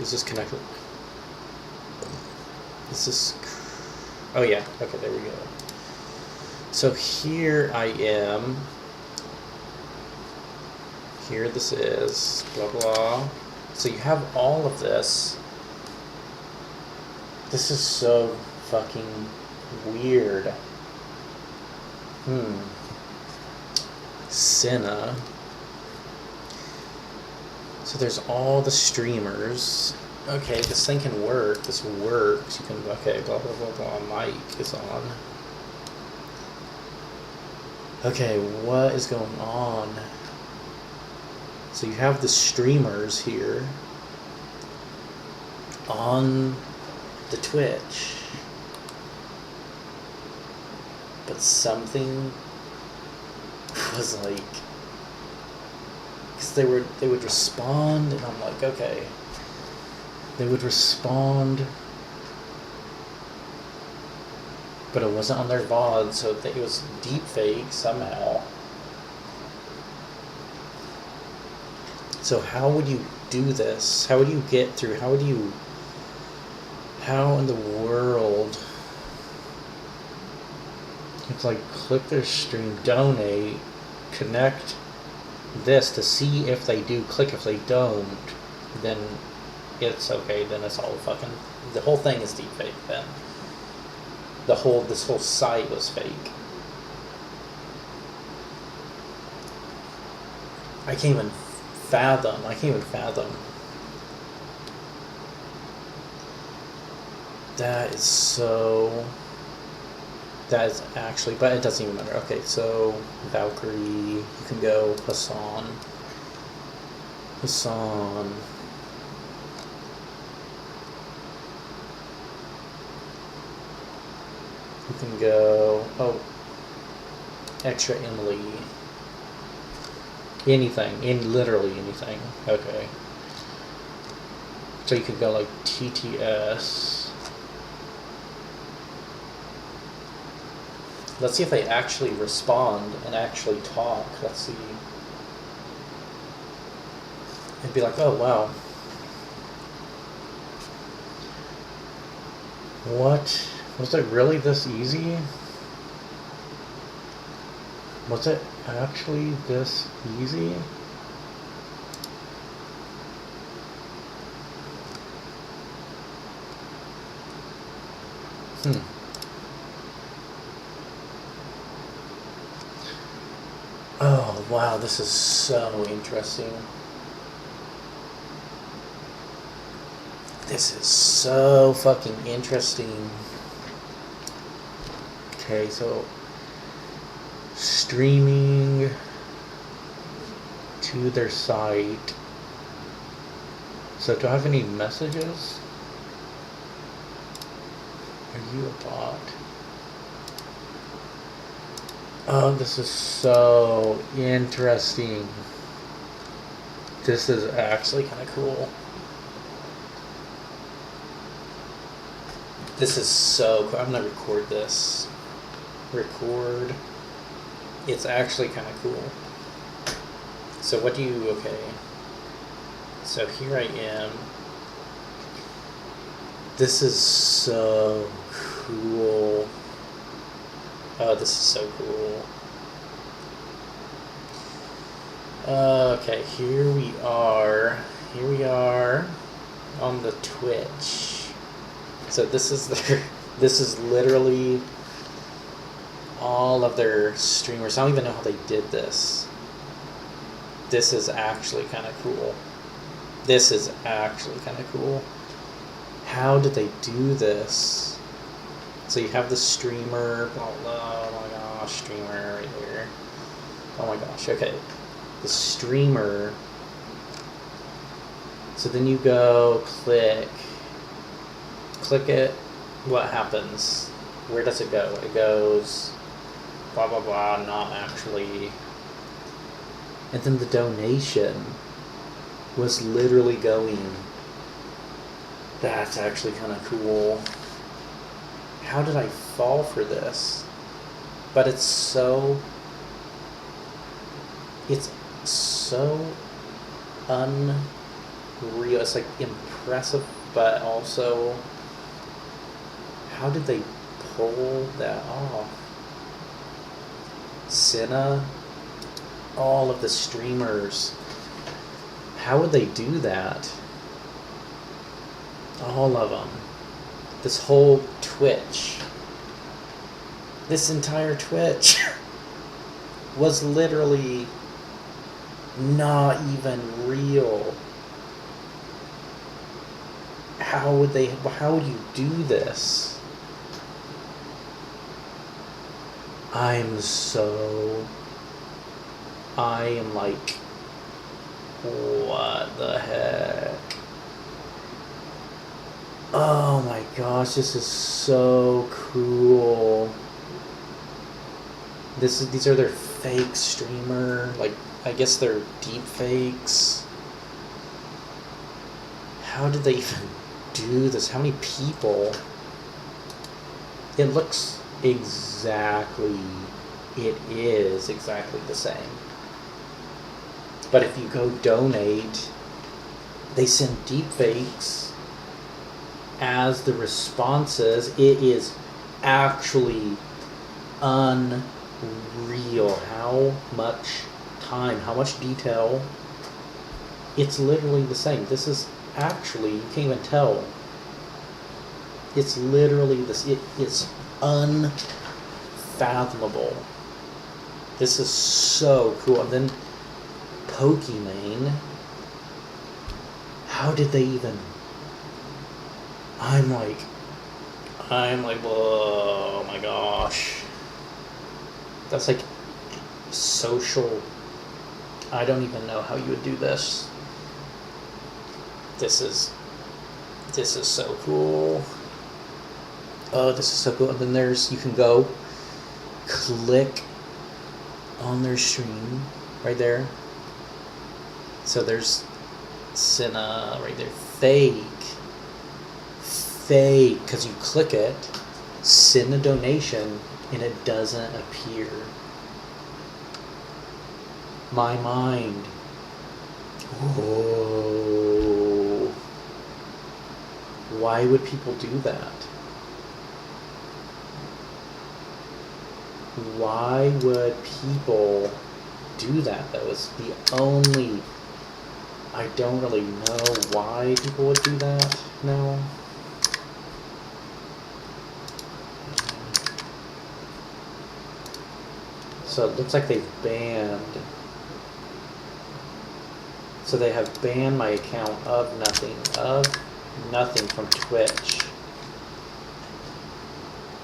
Is this connected? Is this... Oh yeah, okay, there we go. So here I am. Here this is, blah blah. So you have all of this. This is so fucking weird. Cinna. So there's all the streamers. Okay, this thing can work. This works. You can, okay, blah blah blah blah. Mic is on. Okay, what is going on? So you have the streamers here on the Twitch, but something was like, because they would respond, and I'm like, okay, they would respond, but it wasn't on their VOD, so it was deep fake somehow. So how would you do this? How would you get through? How in the world? It's like, click their stream, donate, connect this to see if they do, click if they don't, then it's okay, then it's all fucking, the whole thing is deep fake then. This whole site was fake. I can't even fathom. That is actually, but it doesn't even matter. Okay, so Valkyrie, you can go Hassan. You can go, extra Emily. Anything, literally anything. Okay. So you could go like TTS. Let's see if they actually respond and actually talk. Let's see. It'd be like, oh wow. What? Was it really this easy? Was it actually this easy? Oh, wow, this is so interesting. This is so fucking interesting. Okay, so streaming to their site. So do I have any messages? Are you a bot? Oh, this is so interesting. This is actually kind of cool. This is so cool. I'm gonna record this. Record. It's actually kind of cool. So what do you, okay. So here I am. This is so cool. Oh, this is so cool. Okay, here we are. Here we are on the Twitch. So this is their, this is literally all of their streamers. I don't even know how they did this. This is actually kind of cool. This is actually kind of cool. How did they do this? So you have the streamer, oh my gosh, streamer right here. Oh my gosh, okay. The streamer. So then you go click it, what happens? Where does it go? It goes blah blah blah, not actually. And then the donation was literally going. That's actually kind of cool. How did I fall for this? But it's so real. It's like impressive, but also, how did they pull that off? Cinna, all of the streamers. How would they do that? All of them. This whole Twitch. This entire Twitch was literally not even real. How would you do this? I am like, what the heck? Oh my gosh, this is so cool. These are their fake streamer, like, I guess they're deep fakes. How did they even do this? How many people? It looks exactly, it is exactly the same. But if you go donate, they send deep fakes as the responses. It is actually unreal how much time, how much detail. It's literally the same. This is actually, you can't even tell. It's literally this. It's unfathomable. This is so cool. And then Pokimane. How did they even? I'm like, oh my gosh. That's like social. I don't even know how you would do this. This is so cool. Oh, this is so cool. And then you can go click on their stream right there. So there's Cinna right there. Fake, because you click it, send a donation, and it doesn't appear. My mind. Whoa. Why would people do that? Why would people do that? That was the only... I don't really know why people would do that now. So it looks like they've banned... So they have banned my account of nothing from Twitch.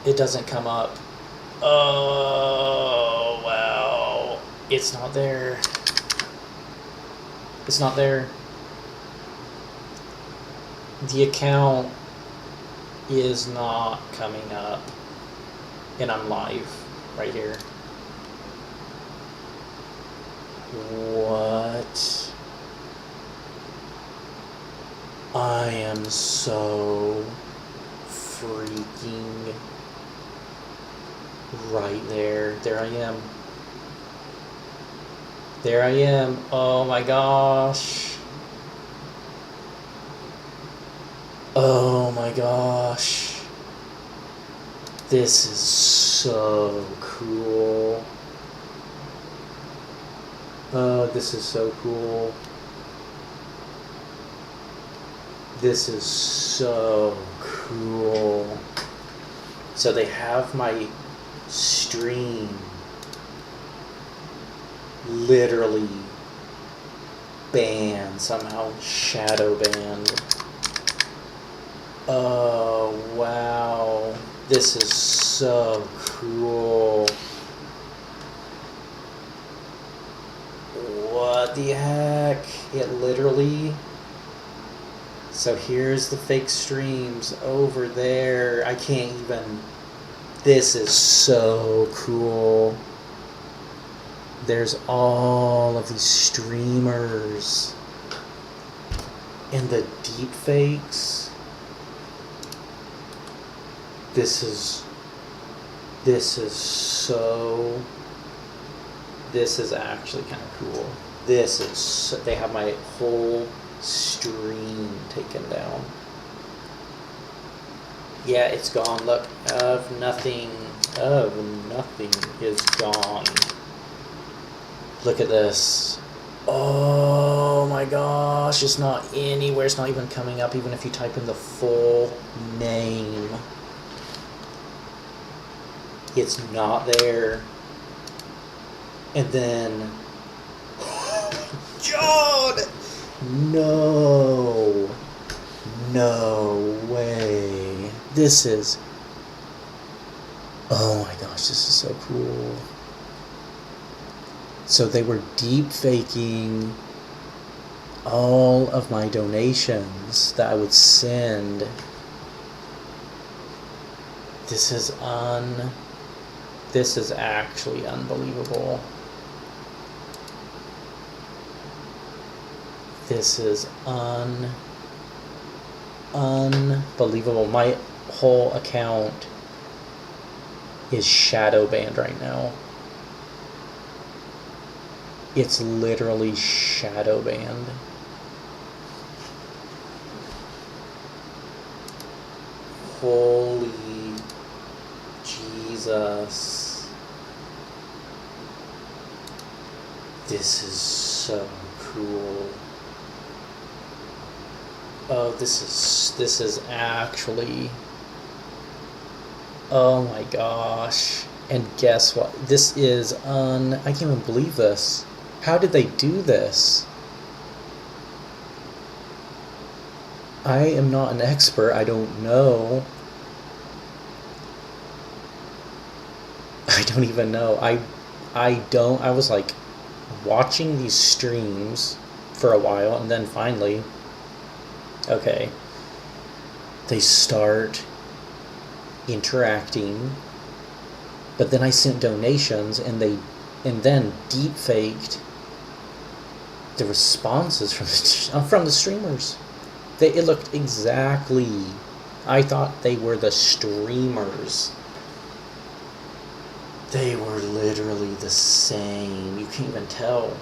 It doesn't come up. Oh, wow. It's not there. It's not there. The account is not coming up. And I'm live right here. What? I am so freaking right there. There I am. There I am. Oh my gosh. Oh my gosh. This is so cool. Oh, this is so cool. This is so cool. So they have my stream literally banned, somehow shadow banned. Oh, wow. This is so cool. What the heck? It literally... So here's the fake streams over there. I can't even... This is so cool. There's all of these streamers. And the deep fakes. This is so... This is actually kind of cool. This is... They have my whole stream taken down. Yeah, it's gone. Look, of nothing is gone. Look at this. Oh my gosh, it's not anywhere. It's not even coming up, even if you type in the full name. It's not there. And then, God, no way. This is, oh my gosh, this is so cool. So they were deep faking all of my donations that I would send. This is actually unbelievable. This is unbelievable. My whole account is shadow banned right now. It's literally shadow banned. Holy Jesus. This is so cool. Oh, this is actually, oh my gosh. And guess what? This is I can't even believe this. How did they do this? I am not an expert. I don't know. I don't even know. I was like watching these streams for a while, and then finally, okay, they start interacting, but then I sent donations, and then deep faked the responses from the streamers. It looked exactly, I thought they were the streamers. They were literally the same. You can't even tell,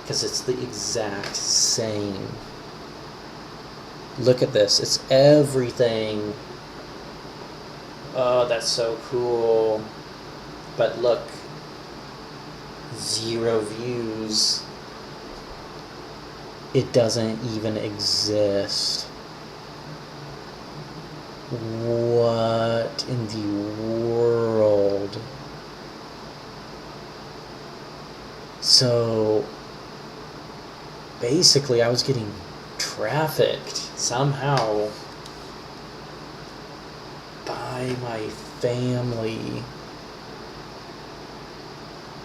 because it's the exact same. Look at this. It's everything. Oh, that's so cool. But look, 0 views. It doesn't even exist. What in the world? So basically I was getting trafficked somehow by my family,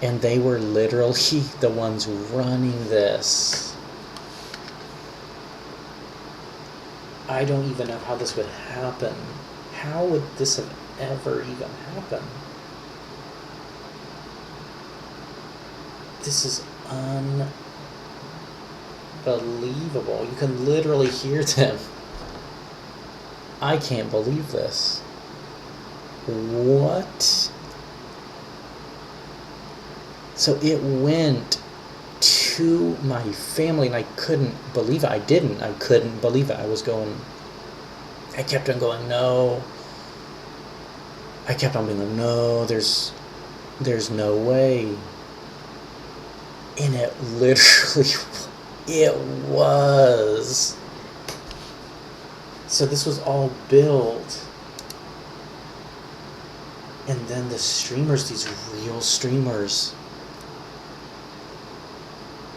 and they were literally the ones running this. I don't even know how this would happen. How would this have ever even happened? This is unbelievable. You can literally hear them. I can't believe this. What? So it went to my family, and I couldn't believe it. I couldn't believe it. I kept on going, no. I kept on being like, no, there's no way. And it literally, it was. So this was all built. And then the streamers, these real streamers,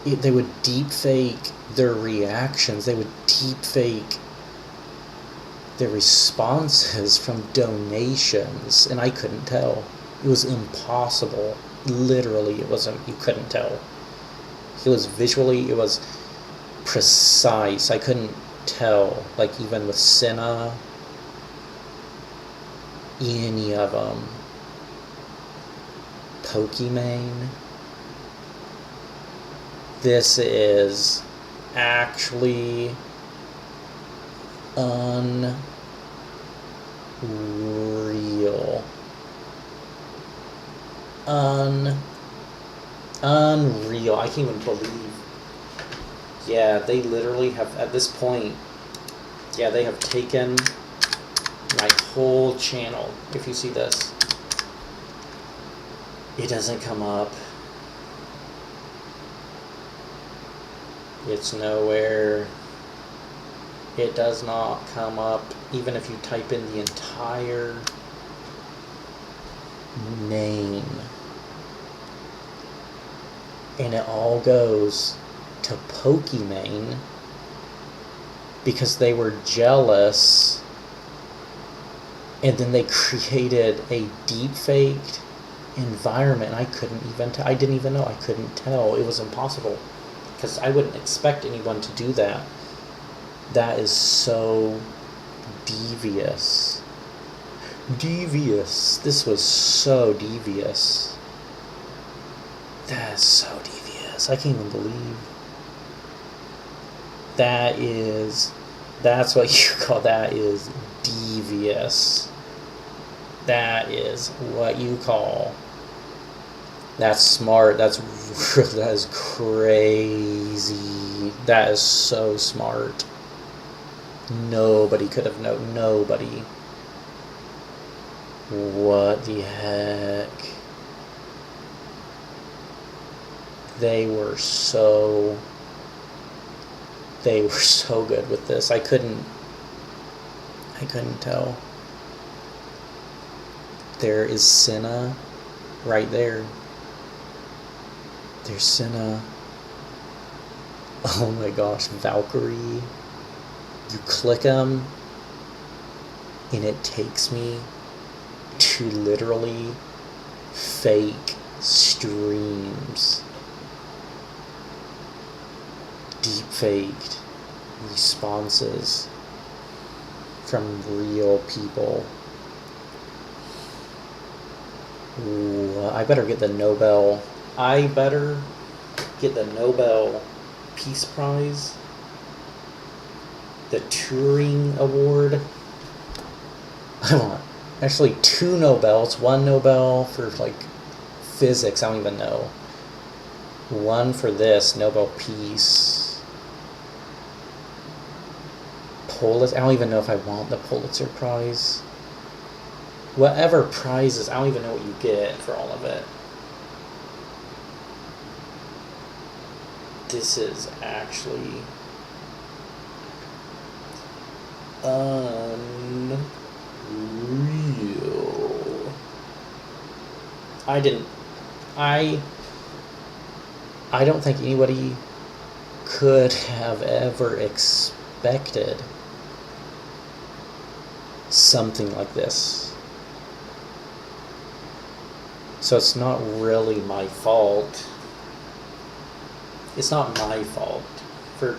they would deep fake their reactions. They would deep fake their responses from donations, and I couldn't tell. It was impossible. Literally, it wasn't. You couldn't tell. It was visually. It was precise. I couldn't tell. Like even with Senna, any of them. Pokimane. This is actually unreal. Unreal. I can't even believe. Yeah, they literally have, at this point, yeah, they have taken my whole channel. If you see this, it doesn't come up. It's nowhere. It does not come up, even if you type in the entire name. And it all goes to Pokimane because they were jealous, and then they created a deep-faked environment. I couldn't even I didn't even know. I couldn't tell. It was impossible because I wouldn't expect anyone to do that. That is so devious. Devious. This was so devious. That is so devious. I can't even believe. That's what you call, that is devious. That is what you call. That's smart. That is crazy. That is so smart. Nobody could have known. Nobody. What the heck? They were so good with this. I couldn't tell. There is Senna right there. There's Senna. Oh my gosh, Valkyrie. You click them, and it takes me to literally fake streams. Deep faked responses from real people. Ooh, I better get the Nobel Peace Prize, the Turing Award. I want actually 2 Nobels, 1 Nobel for like physics, I don't even know. 1 for this, Nobel Peace. Pulitzer, I don't even know if I want the Pulitzer Prize. Whatever prizes, I don't even know what you get for all of it. This is actually unreal. I don't think anybody could have ever expected something like this. So it's not really my fault. It's not my fault for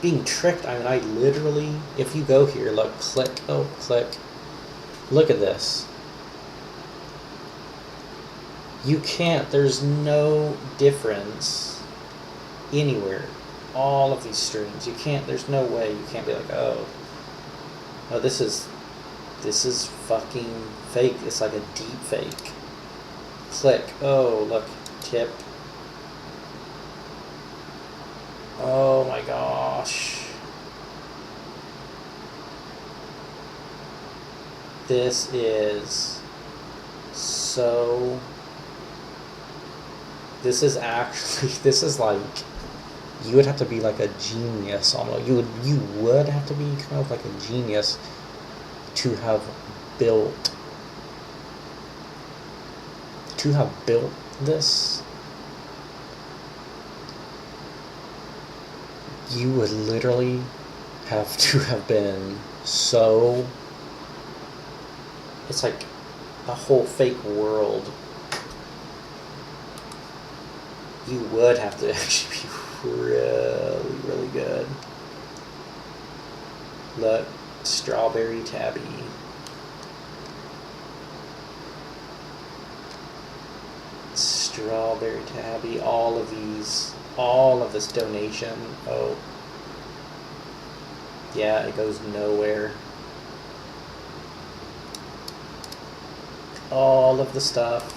being tricked. I mean, I literally, if you go here, look, click, look at this. You can't, there's no difference anywhere. All of these streams, you can't, there's no way you can't be like, oh, this is fucking fake. It's like a deep fake. Click, oh, look, tip. Oh my gosh. This is so... This is actually... This is like... You would have to be like a genius almost. You would have to be kind of like a genius to have built... this. You would literally have to have been so... It's like a whole fake world. You would have to actually be really, really good. Look, Strawberry Tabby. Strawberry Tabby, all of this donation. Oh. Yeah, it goes nowhere. All of the stuff.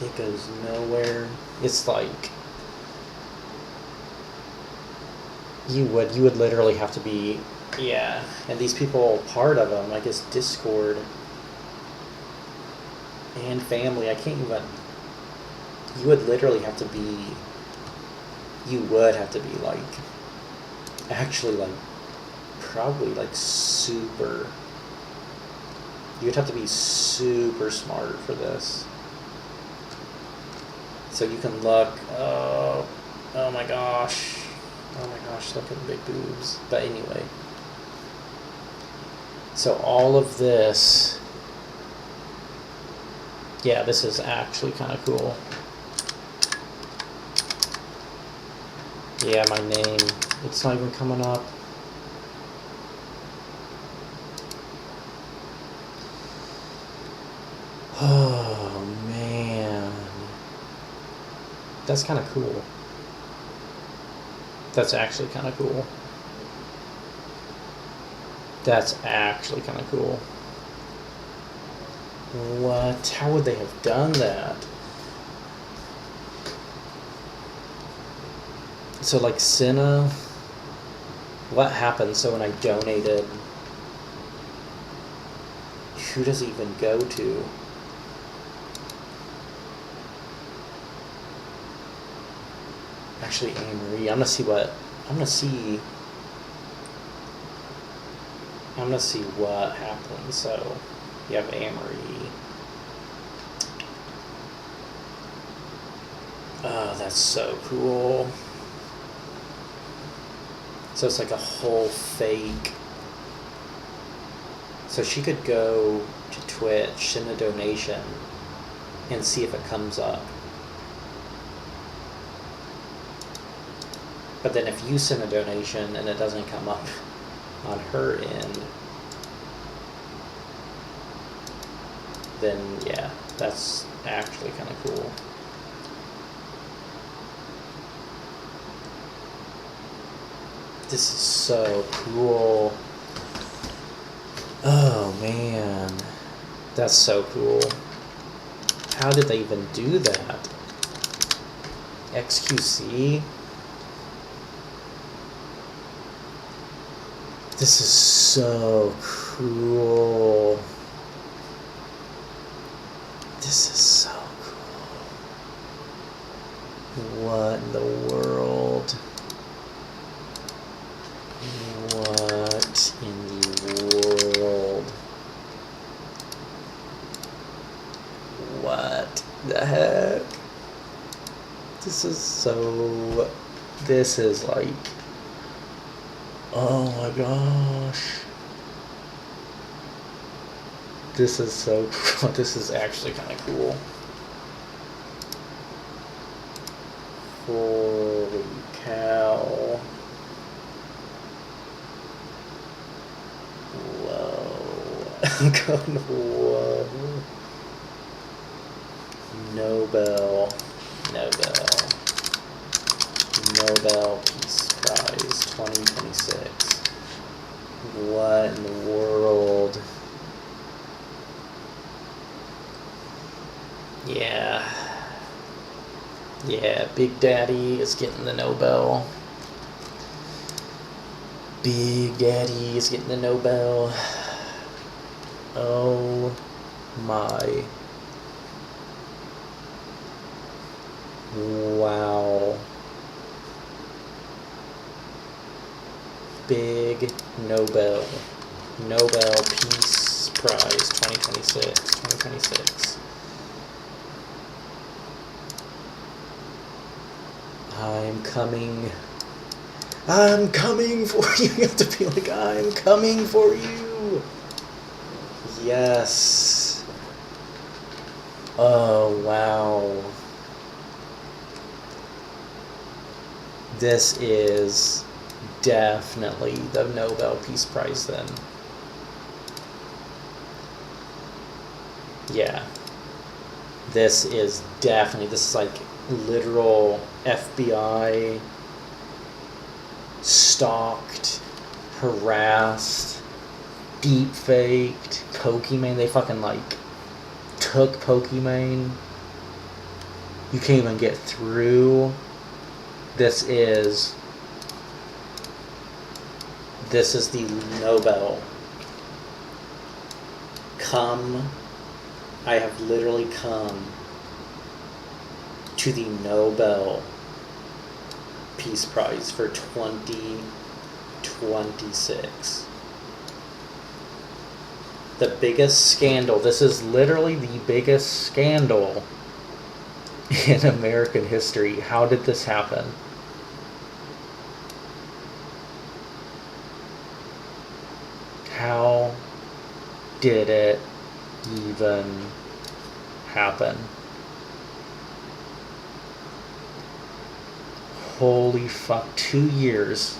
It goes nowhere. It's like... You would literally have to be, yeah. And these people, part of them, I guess Discord and family, I can't even, you would literally have to be, you would have to be like, actually like, probably like super, you'd have to be super smart for this. So you can look, oh my gosh, look at the big boobs. But anyway, so all of this, yeah, this is actually kind of cool. Yeah, my name, it's not even coming up. Oh man, that's kind of cool. That's actually kind of cool. That's actually kind of cool. What? How would they have done that? So like Cinna, what happened? So when I donated, who does it even go to? Actually, Anne-Marie. I'm gonna see what happens. So you have Anne-Marie. Oh, that's so cool. So it's like a whole fake. So she could go to Twitch, send a donation, and see if it comes up. But then if you send a donation and it doesn't come up on her end, then yeah, that's actually kind of cool. This is so cool. Oh man, that's so cool. How did they even do that? XQC? This is so cool. This is so cool. What in the world? What in the world? What the heck? This is like, oh my gosh. This is so cool. This is actually kind of cool. Holy cow. Whoa. I'm going, whoa. Nobel Peace Prize 2026. What in the world? Yeah, Big Daddy is getting the Nobel. Big Daddy is getting the Nobel. Oh my. Wow. Big Nobel Peace Prize 2026. I'm coming for you. You have to be like, I'm coming for you. Yes. Oh, wow. This is definitely the Nobel Peace Prize then. Yeah. This is like literal FBI stalked, harassed, deep faked Pokimane. They fucking like took Pokimane. You can't even get through. This is This is the Nobel. I have literally come to the Nobel Peace Prize for 2026. The biggest scandal. This is literally the biggest scandal in American history. How did this happen? How did it even happen? Holy fuck, 2 years.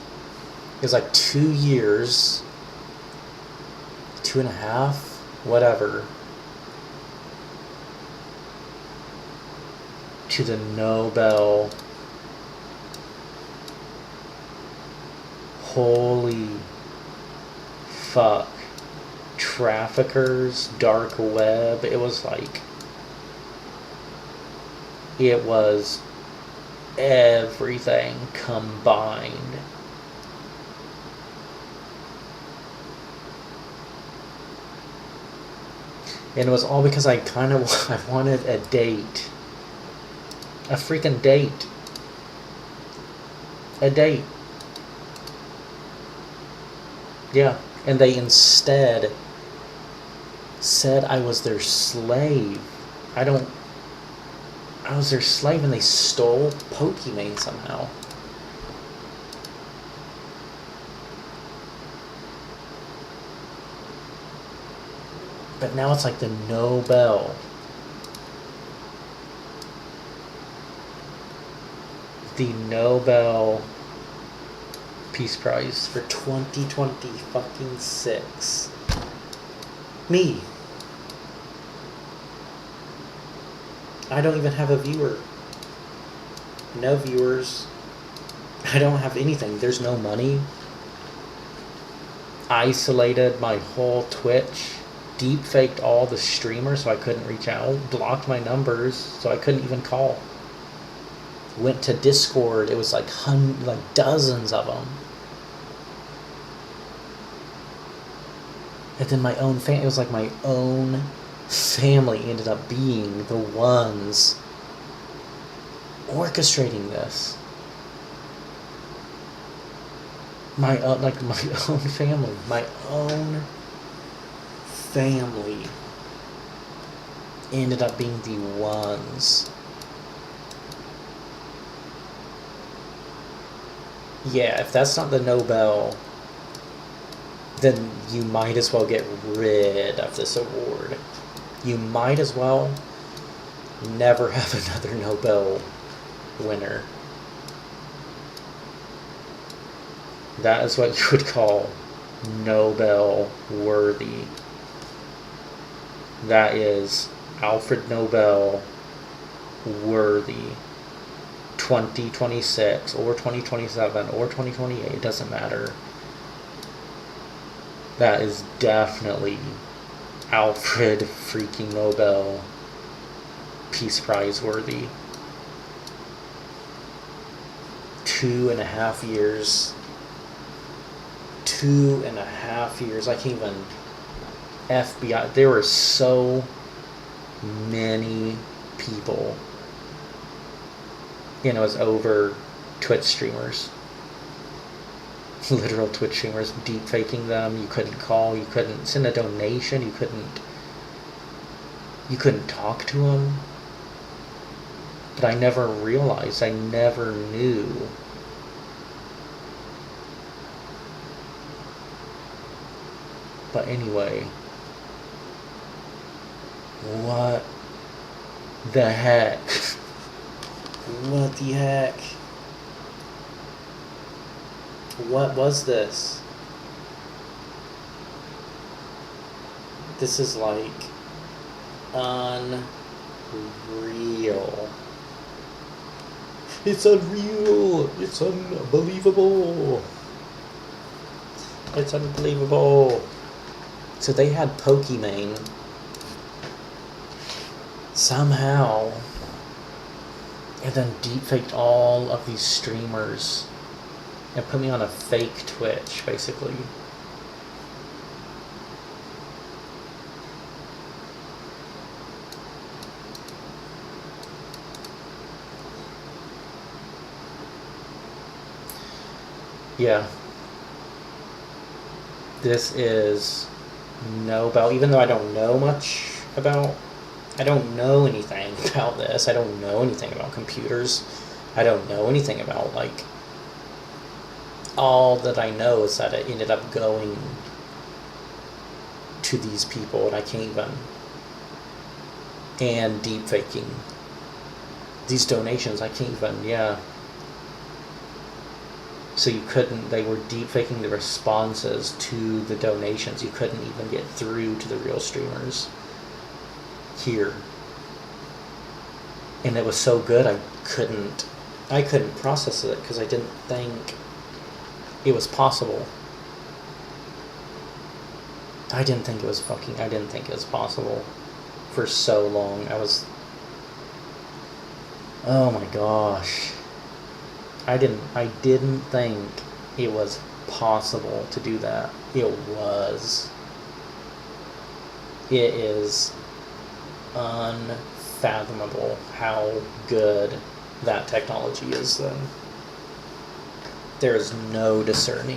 It was like 2 years, 2.5, whatever, to the Nobel. Holy fuck. Traffickers, dark web. It was everything combined. And it was all because I wanted a date. A freaking date. A date. Yeah. And they instead said I was their slave. I was their slave, and they stole Pokimane somehow. But now it's like the Nobel. The Nobel Peace Prize for 2026. Me. I don't even have a viewer. No viewers. I don't have anything. There's no money. Isolated my whole Twitch. Deep faked all the streamers so I couldn't reach out. Blocked my numbers so I couldn't even call. Went to Discord. It was like dozens of them. And then my own family. It was like my own family ended up being the ones orchestrating this. My own family. My own family ended up being the ones. Yeah, if that's not the Nobel, then you might as well get rid of this award. You might as well never have another Nobel winner. That is what you would call Nobel worthy. That is Alfred Nobel worthy. 2026 or 2027 or 2028, it doesn't matter. That is definitely Alfred freaking Nobel Peace Prize worthy. 2.5 years. 2.5 years. I can't even. FBI. There were so many people. It was over Twitch streamers. Literal Twitch streamers deep faking them. You couldn't call, you couldn't send a donation, you couldn't talk to them. But I never realized, I never knew. But anyway, what the heck? What the heck? What was this? This is like unreal. It's unreal. It's unbelievable. It's unbelievable. So they had Pokimane somehow, and then deepfaked all of these streamers and put me on a fake Twitch, basically. Yeah. This is even though I don't know much about, I don't know anything about this. I don't know anything about computers. I don't know anything about, like, all that I know is that it ended up going to these people, and I can't even, and deep faking these donations. I can't even, yeah. So they were deep faking the responses to the donations. You couldn't even get through to the real streamers here. And it was so good, I couldn't process it because I didn't think it was possible. I didn't think it was possible for so long. Oh my gosh. I didn't think it was possible to do that. It was. It is unfathomable how good that technology is then. There is no discerning